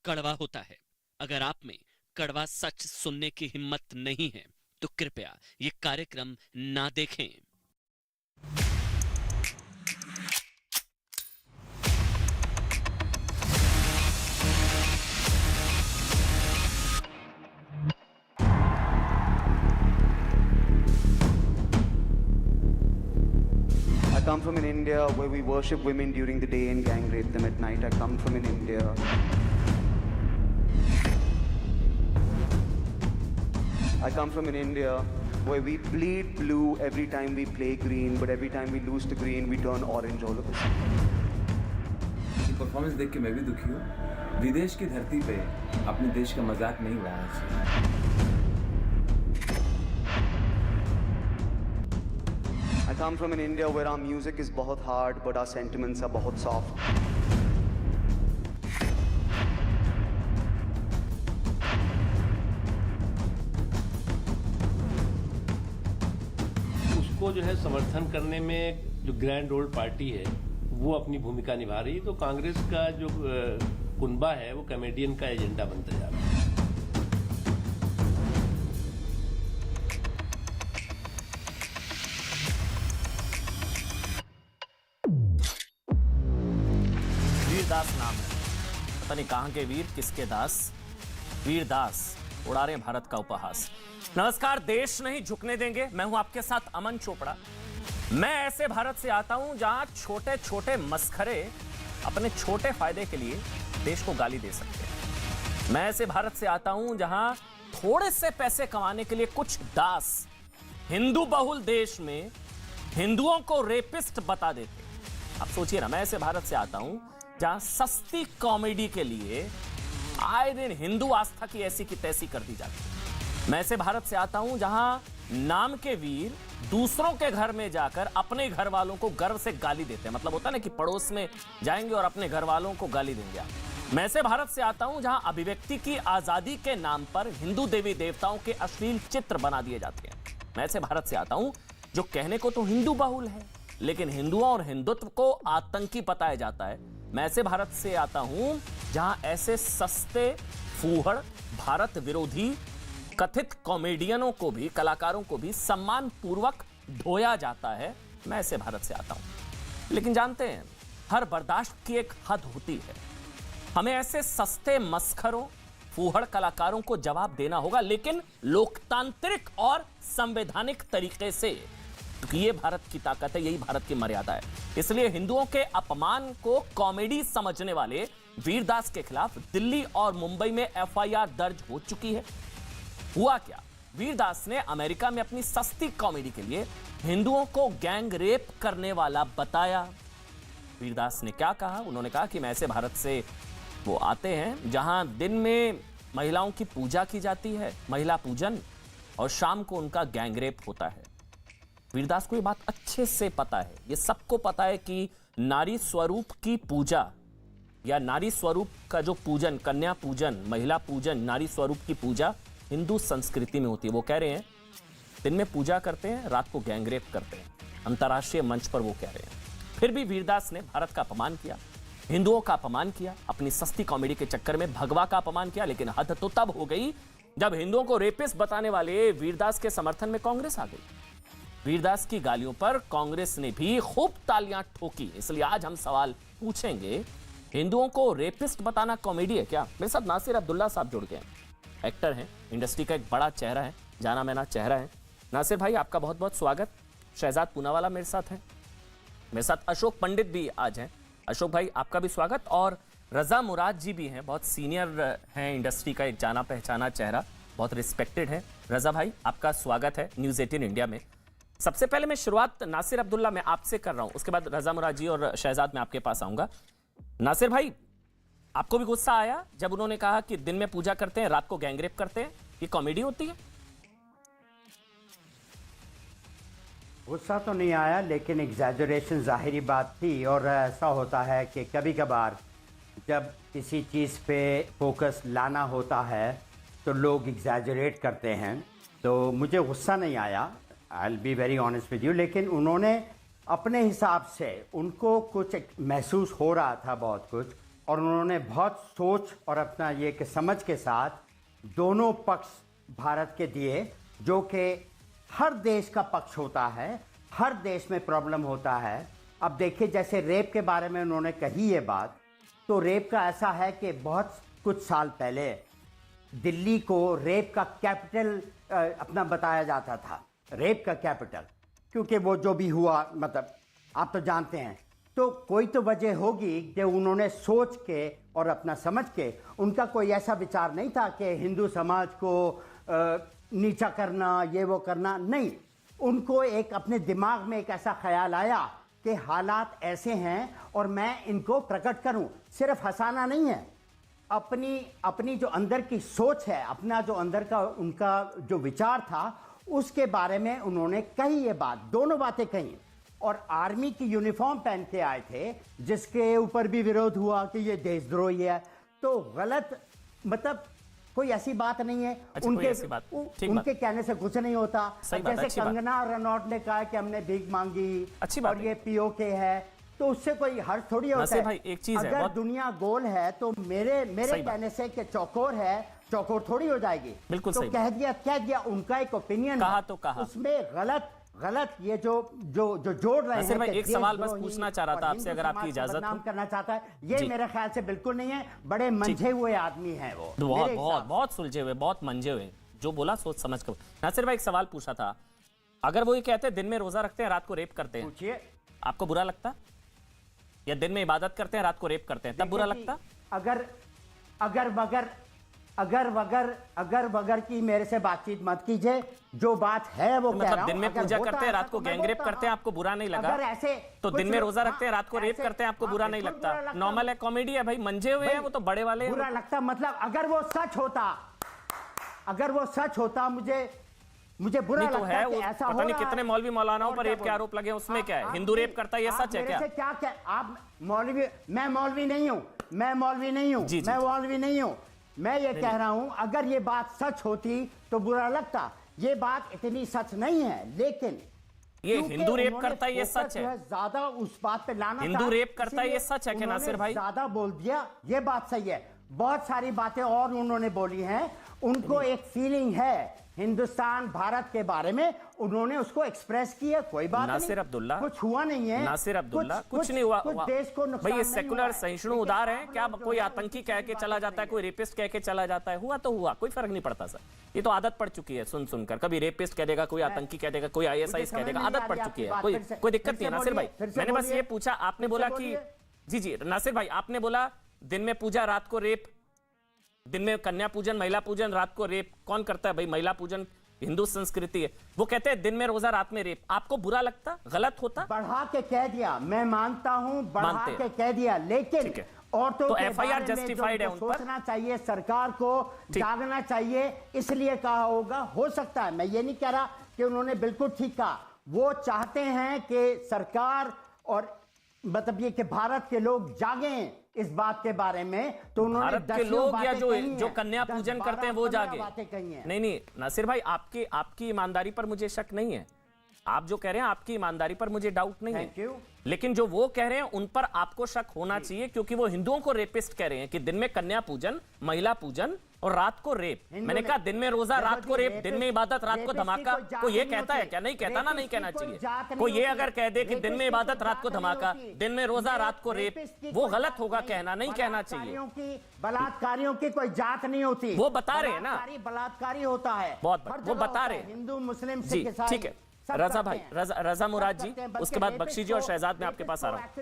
कड़वा होता है। अगर आप में कड़वा सच सुनने की हिम्मत नहीं है तो कृपया ये कार्यक्रम ना देखें। I come from an India where we worship women during the day and gang rape them at night. I come from an India. I come from an India where we bleed blue every time we play green, but every time we lose the green, we turn orange all of a sudden. ये performance देख के मैं भी दुखी हूँ। विदेश की धरती पे अपने देश का मजाक नहीं उड़ाना चाहिए। I come from an India where our music is बहुत hard, but our sentiments are बहुत soft. उसको जो है समर्थन करने में जो ग्रैंड ओल्ड पार्टी है वो अपनी भूमिका निभा रही है, तो कांग्रेस का जो कुनबा है वो कॉमेडियन का एजेंडा बनता जा रहा है। वीरदास नाम है, पता नहीं कहां के वीर किसके दास। वीरदास उड़ा रहे भारत का उपहास। नमस्कार, देश नहीं झुकने देंगे। मैं हूं आपके साथ अमन चोपड़ा। मैं ऐसे भारत से आता हूं जहां छोटे छोटे मस्खरे अपने छोटे फायदे के लिए देश को गाली दे सकते हैं। मैं ऐसे भारत से आता हूं जहां थोड़े से पैसे कमाने के लिए कुछ दास हिंदू बहुल देश में हिंदुओं को रेपिस्ट बता देते हैं। आप सोचिए ना, मैं ऐसे भारत से आता हूं जहां सस्ती कॉमेडी के लिए आए दिन हिंदू आस्था की ऐसी की तैसी कर दी जाती है। मैं ऐसे भारत से आता हूं जहां नाम के वीर दूसरों के घर में जाकर अपने घर वालों को गर्व से गाली देते हैं। मतलब होता है ना कि पड़ोस में जाएंगे और अपने घर वालों को गाली देंगे। मैं ऐसे भारत से आता हूं जहां अभिव्यक्ति की आजादी के नाम पर हिंदू देवी देवताओं के अश्लील चित्र बना दिए जाते हैं। मैं ऐसे भारत से आता हूं जो कहने को तो हिंदू बहुल है, लेकिन हिंदुओं और हिंदुत्व को आतंकी बताया जाता है। मैं ऐसे भारत से आता हूं जहां ऐसे सस्ते फूहड़ भारत विरोधी कथित कॉमेडियनों को भी, कलाकारों को भी सम्मान पूर्वक ढोया जाता है। मैं ऐसे भारत से आता हूं, लेकिन जानते हैं हर बर्दाश्त की एक हद होती है। हमें ऐसे सस्ते मस्खरों फूहड़ कलाकारों को जवाब देना होगा, लेकिन लोकतांत्रिक और संवैधानिक तरीके से, क्योंकि ये भारत की ताकत है, यही भारत की मर्यादा है। इसलिए हिंदुओं के अपमान को कॉमेडी समझने वाले वीरदास के खिलाफ दिल्ली और मुंबई में एफआईआर दर्ज हो चुकी है। हुआ क्या, वीरदास ने अमेरिका में अपनी सस्ती कॉमेडी के लिए हिंदुओं को गैंग रेप करने वाला बताया। वीरदास ने क्या कहा? उन्होंने कहा कि मैं ऐसे भारत से वो आते हैं जहां दिन में महिलाओं की पूजा की जाती है, महिला पूजन, और शाम को उनका गैंग रेप होता है। वीरदास को ये बात अच्छे से पता है, ये सबको पता है कि नारी स्वरूप की पूजा या नारी स्वरूप का जो पूजन, कन्या पूजन, महिला पूजन, नारी स्वरूप की पूजा हिंदू संस्कृति में होती है। वो कह रहे हैं दिन में पूजा करते हैं, रात को गैंग रेप करते हैं। अंतर्राष्ट्रीय मंच पर वो कह रहे हैं। फिर भी वीरदास ने भारत का अपमान किया, हिंदुओं का अपमान किया, अपनी सस्ती कॉमेडी के चक्कर में भगवा का अपमान किया। लेकिन हद तो तब हो गई जब हिंदुओं को रेपिस्ट बताने वाले वीरदास के समर्थन में कांग्रेस आ गई। वीरदास की गालियों पर कांग्रेस ने भी खूब तालियां ठोकी। इसलिए आज हम सवाल पूछेंगे, हिंदुओं को रेपिस्ट बताना कॉमेडी है क्या? मेरे साथ नासिर अब्दुल्ला साहब जुड़ गए हैं, एक्टर हैं, इंडस्ट्री का एक बड़ा चेहरा है, जाना माना चेहरा है। नासिर भाई, आपका बहुत बहुत स्वागत। शहजाद पूनावाला मेरे साथ हैं, मेरे साथ अशोक पंडित भी आज हैं। अशोक भाई, आपका भी स्वागत। और रजा मुराद जी भी हैं, बहुत सीनियर हैं, इंडस्ट्री का एक जाना पहचाना चेहरा, बहुत रिस्पेक्टेड है। रजा भाई, आपका स्वागत है न्यूज़ 18 इंडिया में। सबसे पहले मैं शुरुआत नासिर अब्दुल्ला मैं आपसे कर रहा हूं, उसके बाद रजा मुराद जी और शहजाद मैं आपके पास आऊंगा। नासिर भाई, आपको भी गुस्सा आया जब उन्होंने कहा कि दिन में पूजा करते हैं, रात को गैंगरेप करते हैं? ये कॉमेडी होती है? गुस्सा तो नहीं आया, लेकिन एग्जैजरेशन ज़ाहिरी बात थी। और ऐसा होता है कि कभी कभार जब किसी चीज़ पे फोकस लाना होता है तो लोग एग्जैजरेट करते हैं। तो मुझे गुस्सा नहीं आया, I will be very honest with you. लेकिन उन्होंने अपने हिसाब से, उनको कुछ महसूस हो रहा था बहुत कुछ, और उन्होंने बहुत सोच और अपना ये कि समझ के साथ दोनों पक्ष भारत के दिए, जो कि हर देश का पक्ष होता है, हर देश में प्रॉब्लम होता है। अब देखिए, जैसे रेप के बारे में उन्होंने कही ये बात, तो रेप का ऐसा है कि बहुत कुछ साल पहले दिल्ली को रेप का कैपिटल अपना बताया जाता था, रेप का कैपिटल, क्योंकि वो जो भी हुआ, मतलब आप तो जानते हैं। तो कोई तो वजह होगी कि उन्होंने सोच के और अपना समझ के, उनका कोई ऐसा विचार नहीं था कि हिंदू समाज को नीचा करना, ये वो करना, नहीं। उनको एक अपने दिमाग में एक ऐसा ख्याल आया कि हालात ऐसे हैं और मैं इनको प्रकट करूं। सिर्फ हंसाना नहीं है, अपनी जो अंदर की सोच है, अपना जो अंदर का उनका जो विचार था, उसके बारे में उन्होंने कही ये बात, दोनों बातें कही। और आर्मी की यूनिफॉर्म पहन के आए थे, जिसके ऊपर भी विरोध हुआ कि ये देशद्रोही है। तो गलत, मतलब कोई ऐसी बात नहीं है। अच्छा, उनके कहने से कुछ नहीं होता। जैसे कंगना रनौत ने कहा कि हमने भीख मांगी और ये पीओके है, तो उससे कोई हर्ष थोड़ी होता है। भाई, एक चीज है, अगर दुनिया गोल है तो मेरे कहने से कि चौकोर है, चौकोर थोड़ी हो जाएगी। बिल्कुल तो सही कह दिया, उनका एक ओपिनियन कहा तो कहा, उसमें गलत ये जो जोड़ रहे हैं। भाई, एक सवाल बस पूछना चाह रहा था आपसे, अगर आपकी इजाजत हो। करना चाहता है, ये मेरे ख्याल से बिल्कुल नहीं है। बड़े मंझे हुए आदमी हैं वो, बहुत सुलझे हुए, बहुत मंझे हुए, जो बोला सोच समझ कर। नासिर भाई, एक सवाल पूछा था, अगर वो ये कहते हैं दिन में रोजा रखते हैं, रात को रेप करते हैं, पूछिए, आपको बुरा लगता? या दिन में इबादत करते हैं, रात को रेप करते हैं, तब बुरा लगता? अगर वगर की मेरे से बातचीत मत कीजिए, जो बात है वो कह रहा हूं। दिन में पूजा करते हैं, रात को गैंगरेप करते हैं, आपको बुरा नहीं लगा? अगर ऐसे तो दिन में रोजा रखते हैं, रात को रेप करते हैं, आपको बुरा नहीं लगता? नॉर्मल है, कॉमेडी है भाई, मंझे हुए हैं वो तो, बड़े वाले बुरा लगता। मतलब अगर वो सच होता, मुझे बुरा लगता है कि ऐसा पता नहीं कितने मौलवी मौलानाओं पर रेप के आरोप लगे, उसमें क्या है? हिंदू रेप करता है, ये सच है क्या? आप मौलवी, मैं मौलवी नहीं हूं। मैं ये कह रहा हूं, अगर ये बात सच होती तो बुरा लगता। ये बात इतनी सच नहीं है, लेकिन ये हिंदू रेप करता है, ये सच है। ज्यादा उस बात पे लाना, हिंदू रेप करता है, ये सच है क्या नासिर भाई? ज्यादा बोल दिया, ये बात सही है। बहुत सारी बातें और उन्होंने बोली हैं। उनको एक फीलिंग है हिंदुस्तान भारत के बारे में, उन्होंने उसको एक्सप्रेस किया, कोई बात नहीं। नासिर अब्दुल्ला, कुछ हुआ नहीं है। नासिर अब्दुल्ला, कुछ नहीं हुआ। देश को भाई, ये सेकुलर सहिष्णु उदार है क्या? कोई आतंकी कह के चला जाता है, कोई रेपिस्ट कह के चला जाता है, हुआ तो हुआ, कोई फर्क नहीं पड़ता सर। ये तो आदत पड़ चुकी है सुन सुनकर, कभी रेपिस्ट कह देगा, कोई आतंकी कह देगा, कोई ISIS कह देगा, आदत पड़ चुकी है, कोई दिक्कत नहीं है। नासिर भाई, मैंने बस ये पूछा, आपने बोला कि जी नासिर भाई, आपने बोला दिन में पूजा, रात को रेप, दिन में कन्या पूजन, महिला पूजन, रात को रेप। कौन करता है भाई? महिला पूजन हिंदू संस्कृति है। वो कहते हैं दिन में रोजा, रात में रेप। आपको बुरा लगता? गलत होता? बढ़ा के कह दिया, मैं मानता हूं, बढ़ा के कह दिया, लेकिन औरतों तो के FIR बारे में जस्टिफाइड है उन पर? सोचना चाहिए, सरकार को जागना चाहिए, इसलिए कहा होगा। हो सकता है, मैं ये नहीं कह रहा कि उन्होंने बिल्कुल ठीक कहा। वो चाहते हैं कि सरकार और मतलब ये कि भारत के लोग जागें इस बात के बारे में, तो उन्होंने भारत के लोग या जो कन्या पूजन करते हैं वो जागे। नहीं नासिर भाई, आपकी ईमानदारी पर मुझे शक नहीं है। आप जो कह रहे हैं, आपकी ईमानदारी पर मुझे डाउट नहीं है, लेकिन जो वो कह रहे हैं उन पर आपको शक होना चाहिए, क्योंकि वो हिंदुओं को रेपिस्ट कह रहे हैं कि दिन में कन्या पूजन, महिला पूजन और रात को रेप। मैंने कहा दिन में रोजा, रात को रेप, दिन में इबादत, रात को धमाका। कोई ये कहता है क्या? नहीं कहता ना, नहीं कहना चाहिए। कोई ये अगर कह दे कि दिन में इबादत, रात को धमाका, दिन में रोजा, रात को रेप, वो गलत होगा कहना, नहीं कहना चाहिए। बलात्कारियों की कोई जात नहीं होती, वो बता रहे हैं ना, बलात्कारी होता है, बहुत वो बता रहे हैं। हिंदू मुस्लिम जी ठीक है। रजा भाई, रजा मुराद जी, उसके बाद बख्शी जी और शहजाद, में आपके पास आ रहा हूं।